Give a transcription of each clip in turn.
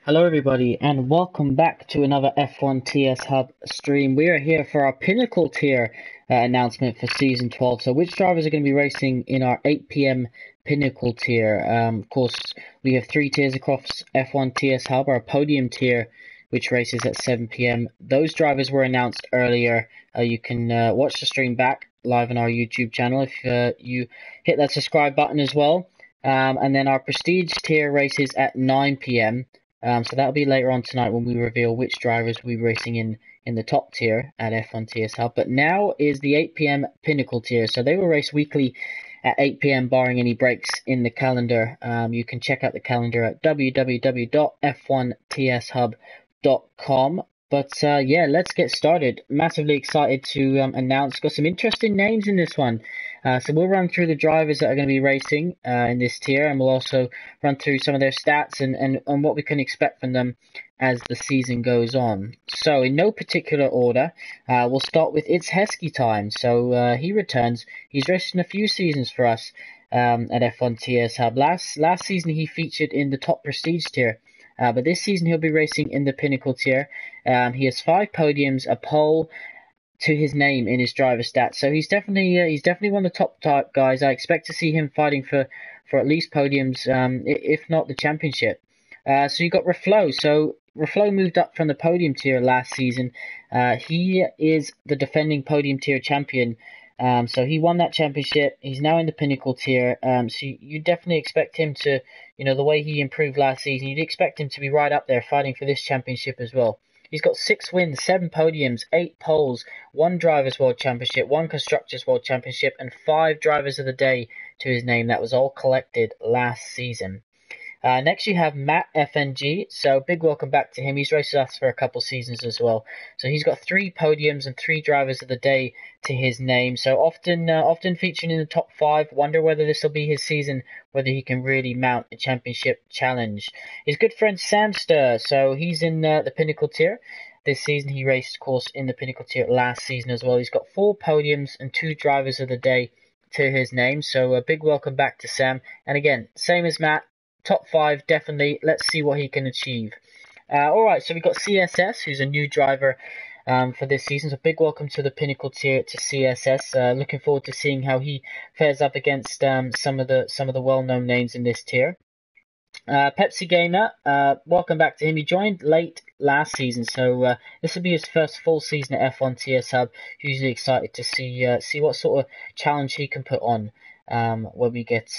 Hello, everybody, and welcome back to another F1 TS Hub stream. We are here for our Pinnacle tier announcement for Season 12. So, which drivers are going to be racing in our 8 p.m. Pinnacle tier? Of course, we have 3 tiers across F1 TS Hub, our podium tier, which races at 7 p.m. Those drivers were announced earlier. You can watch the stream back live on our YouTube channel if you hit that subscribe button as well. And then our Prestige tier races at 9 p.m. So that'll be later on tonight when we reveal which drivers will be racing in the top tier at F1 TS Hub. But now is the 8 p.m. Pinnacle tier. So they will race weekly at 8 p.m. barring any breaks in the calendar. You can check out the calendar at www.f1tshub.com. But yeah, let's get started. Massively excited to announce. Got some interesting names in this one. So we'll run through the drivers that are going to be racing in this tier, and we'll also run through some of their stats and what we can expect from them as the season goes on. So in no particular order, we'll start with It's Heskey time. So he returns. He's raced in a few seasons for us at F1 TS Hub. Last season he featured in the top prestige tier. But this season he'll be racing in the Pinnacle tier. He has 5 podiums, a pole to his name in his driver stats. So he's definitely one of the top guys. I expect to see him fighting for at least podiums, if not the championship. So you got Reflo. So Reflo moved up from the podium tier last season. He is the defending podium tier champion. So he won that championship. He's now in the Pinnacle tier. So you definitely expect him to, the way he improved last season, you'd expect him to be right up there fighting for this championship as well. He's got 6 wins, 7 podiums, 8 poles, 1 Drivers' World Championship, 1 Constructors' World Championship, and 5 Drivers of the Day to his name. That was all collected last season. Next you have Matt FNG, so big welcome back to him. He's raced with us for a couple seasons as well. So he's got 3 podiums and 3 drivers of the day to his name. So often featuring in the top 5. Wonder whether this will be his season, whether he can really mount a championship challenge. His good friend Samster, so he's in the Pinnacle tier. This season he raced, of course, in the Pinnacle tier last season as well. He's got 4 podiums and 2 drivers of the day to his name. So a big welcome back to Sam. And again, same as Matt. Top 5, definitely. Let's see what he can achieve. Alright, so we've got CSS, who's a new driver for this season. So big welcome to the Pinnacle tier to CSS. Looking forward to seeing how he fares up against some of the well-known names in this tier. Pepsi Gamer, welcome back to him. He joined late last season, so this will be his first full season at F1 TS Hub. Hugely excited to see what sort of challenge he can put on when we get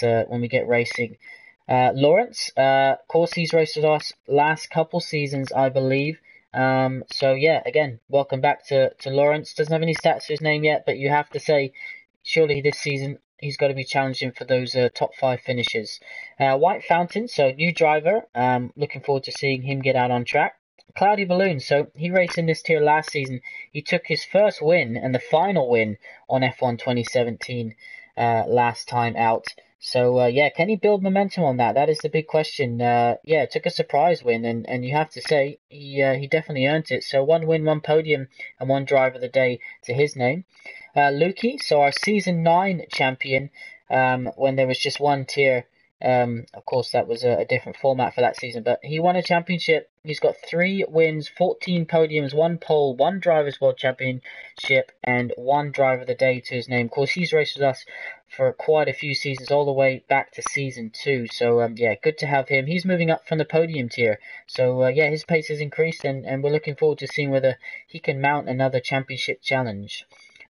racing. Lawrence, of course, he's raced with us last couple seasons, I believe. So yeah, again, welcome back to Lawrence. Doesn't have any stats to his name yet, but you have to say, surely this season he's got to be challenging for those top 5 finishes. White Fountain, so new driver. Looking forward to seeing him get out on track. Cloudy Balloon, so he raced in this tier last season. He took his first win and the final win on F1 2017 last time out. So yeah, can he build momentum on that? That is the big question. Yeah, it took a surprise win, and you have to say he definitely earned it. So 1 win, 1 podium, and 1 driver of the day to his name. Lukey, so our season 9 champion, when there was just 1 tier. Of course, that was a different format for that season, but he won a championship. He's got 3 wins, 14 podiums, 1 pole, 1 Drivers' World Championship, and 1 driver of the day to his name. Of course, he's raced with us for quite a few seasons, all the way back to season 2. So yeah, good to have him. He's moving up from the podium tier. So yeah, his pace has increased, and we're looking forward to seeing whether he can mount another championship challenge.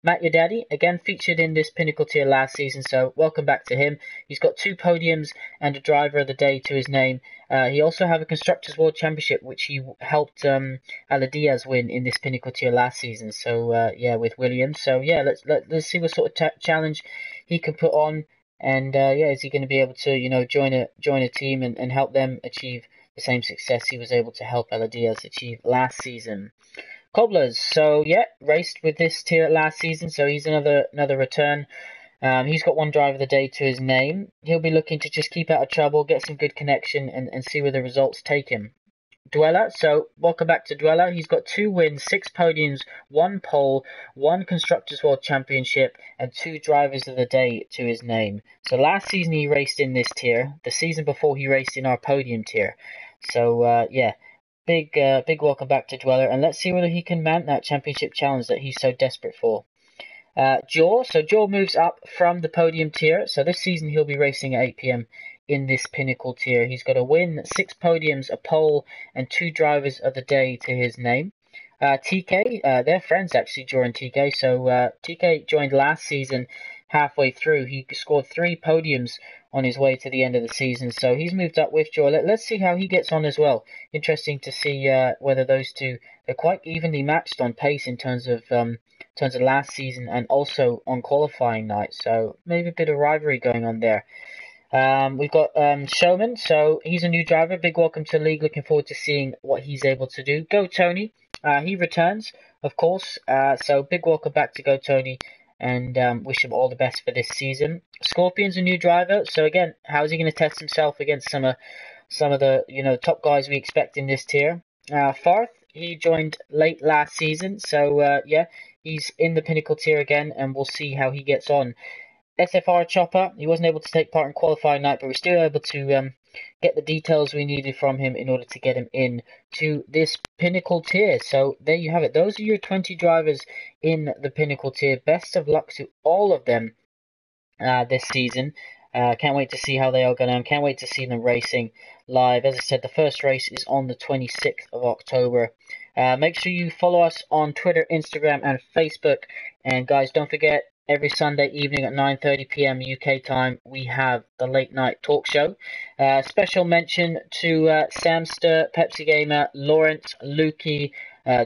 Matt Your Daddy, again featured in this Pinnacle tier last season, so welcome back to him. He's got 2 podiums and a driver of the day to his name. He also have a Constructors' World Championship, which he helped Ala Diaz win in this Pinnacle tier last season. So yeah, with Williams. So yeah, let's see what sort of challenge he can put on, and yeah, is he going to be able to join a team and help them achieve the same success he was able to help Ala Diaz achieve last season. Cobblers, so yeah, raced with this tier last season, so he's another return. He's got 1 driver of the day to his name. He'll be looking to just keep out of trouble, get some good connection, and see where the results take him. Dweller, so welcome back to Dweller. He's got 2 wins, 6 podiums, 1 pole, 1 Constructors' World Championship, and 2 drivers of the day to his name. So last season he raced in this tier. The season before he raced in our podium tier. So yeah, big welcome back to Dweller, and let's see whether he can mount that championship challenge that he's so desperate for. Jaw moves up from the podium tier. So this season he'll be racing at 8 p.m. in this Pinnacle tier. He's got a win, 6 podiums, a pole, and 2 drivers of the day to his name. TK, they're friends actually, Jaw and TK. So TK joined last season halfway through. He scored 3 podiums on his way to the end of the season. So he's moved up with Jaw. Let's see how he gets on as well. Interesting to see whether those two are quite evenly matched on pace in terms of last season and also on qualifying night. So maybe a bit of rivalry going on there. We've got Showman, so he's a new driver. Big welcome to the league. Looking forward to seeing what he's able to do. Go Tony, he returns, of course. So big welcome back to Go Tony, and wish him all the best for this season. Scorpion's a new driver, so again, how is he going to test himself against some of the top guys we expect in this tier? Farth, he joined late last season, so yeah, he's in the Pinnacle tier again, and we'll see how he gets on. SFR Chopper, he wasn't able to take part in qualifying night, but we're still able to get the details we needed from him in order to get him in to this Pinnacle tier. So there you have it. Those are your 20 drivers in the Pinnacle tier. Best of luck to all of them this season. Can't wait to see how they all go down. Can't wait to see them racing live. As I said, the first race is on the 26th of October. Make sure you follow us on Twitter, Instagram, and Facebook. And guys, don't forget, every Sunday evening at 9:30 p.m. UK time, we have the late night talk show. Special mention to Samster, Pepsi Gamer, Lawrence, Lukey,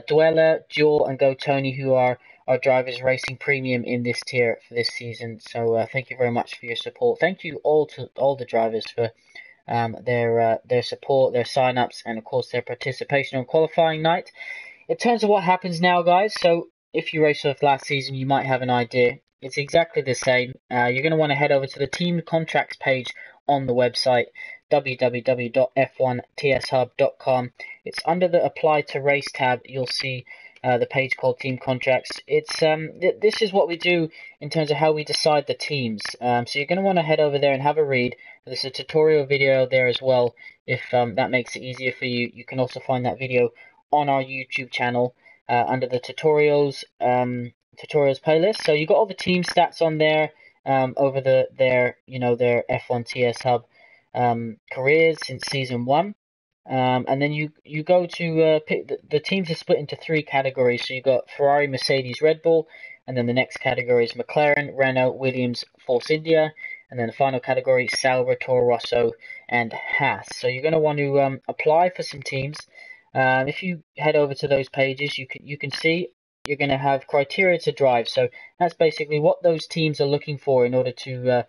Dweller, Jewel, and Go Tony, who are our drivers racing premium in this tier for this season. So thank you very much for your support. Thank you all to all the drivers for their support, their sign-ups, and of course their participation on qualifying night. In terms of what happens now, guys, so if you raced off last season, you might have an idea. It's exactly the same. You're going to want to head over to the team contracts page on the website, www.f1tshub.com. It's under the Apply to Race tab. You'll see the page called Team Contracts. It's this is what we do in terms of how we decide the teams. So you're going to want to head over there and have a read. There's a tutorial video there as well. If that makes it easier for you, you can also find that video on our YouTube channel under the tutorials playlist. So you got all the team stats on there over their F1 TS Hub careers since season 1. And then you go to pick the teams are split into 3 categories. So you got Ferrari, Mercedes, Red Bull, and then the next category is McLaren, Renault, Williams, Force India, and then the final category is Sauber, Toro Rosso, and Haas. So you're going to want to apply for some teams. If you head over to those pages, you can see you're going to have criteria to drive. So that's basically what those teams are looking for in order to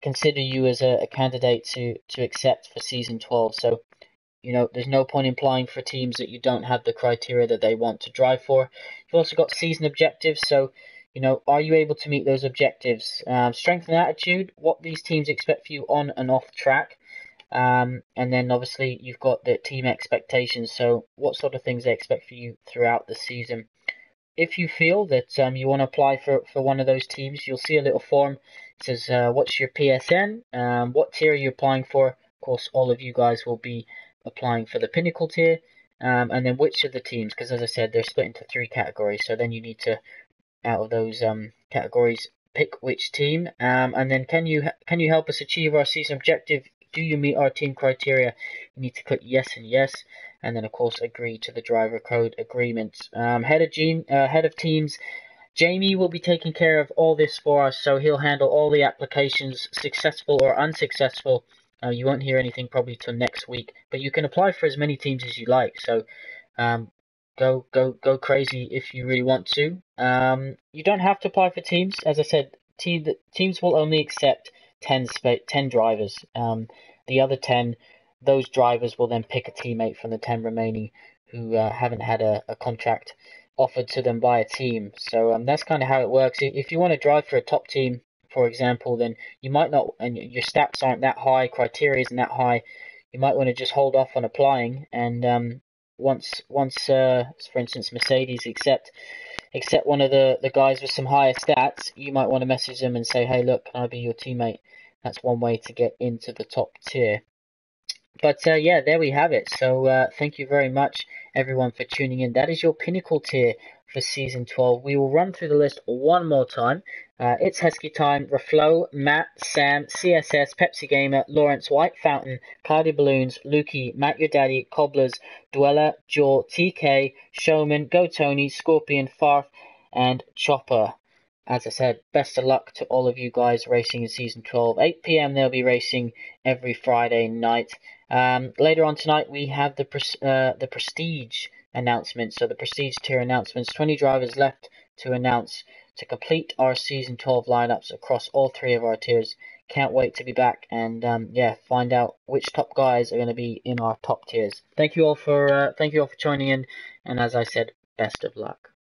consider you as a candidate to accept for season 12. So there's no point in applying for teams that you don't have the criteria that they want to drive for. You've also got season objectives. So are you able to meet those objectives? Strength and attitude, what these teams expect for you on and off track. And then obviously you've got the team expectations, so what sort of things they expect for you throughout the season. If you feel that you want to apply for one of those teams, you'll see a little form. It says what's your PSN, what tier are you applying for. Of course, all of you guys will be applying for the Pinnacle tier, and then which of the teams, because as I said, they're split into 3 categories, so then you need to, out of those categories, pick which team, and then can you help us achieve our season objective? Do you meet our team criteria? You need to click yes and yes, and then of course agree to the driver code agreement. Head of teams, Jamie will be taking care of all this for us, so he'll handle all the applications, successful or unsuccessful. You won't hear anything probably till next week, but you can apply for as many teams as you like. So go crazy if you really want to. You don't have to apply for teams. As I said, teams will only accept 10 drivers. The other 10, those drivers will then pick a teammate from the 10 remaining who haven't had a contract offered to them by a team. So that's kind of how it works. If you want to drive for a top team, for example, then you might not, and your stats aren't that high, criteria isn't that high, you might want to just hold off on applying. And once for instance, Mercedes accept one of the guys with some higher stats, you might want to message them and say, hey, look, can I be your teammate? That's one way to get into the top tier. But yeah, there we have it. So thank you very much, everyone, for tuning in. That is your Pinnacle tier for Season 12. We will run through the list one more time. It's Heskey time. Reflow, Matt, Sam, CSS, Pepsi Gamer, Lawrence, White Fountain, Cloudy Balloons, Lukey, Matt Your Daddy, Cobblers, Dweller, Jaw, TK, Showman, Go Tony, Scorpion, Farf, and Chopper. As I said, best of luck to all of you guys racing in Season 12. 8 p.m. they'll be racing every Friday night. Later on tonight, we have the Prestige announcement. So the Prestige tier announcements. 20 drivers left to announce to complete our Season 12 lineups across all three of our tiers. Can't wait to be back and yeah, find out which top guys are going to be in our top tiers. Thank you all for joining in, and as I said, best of luck.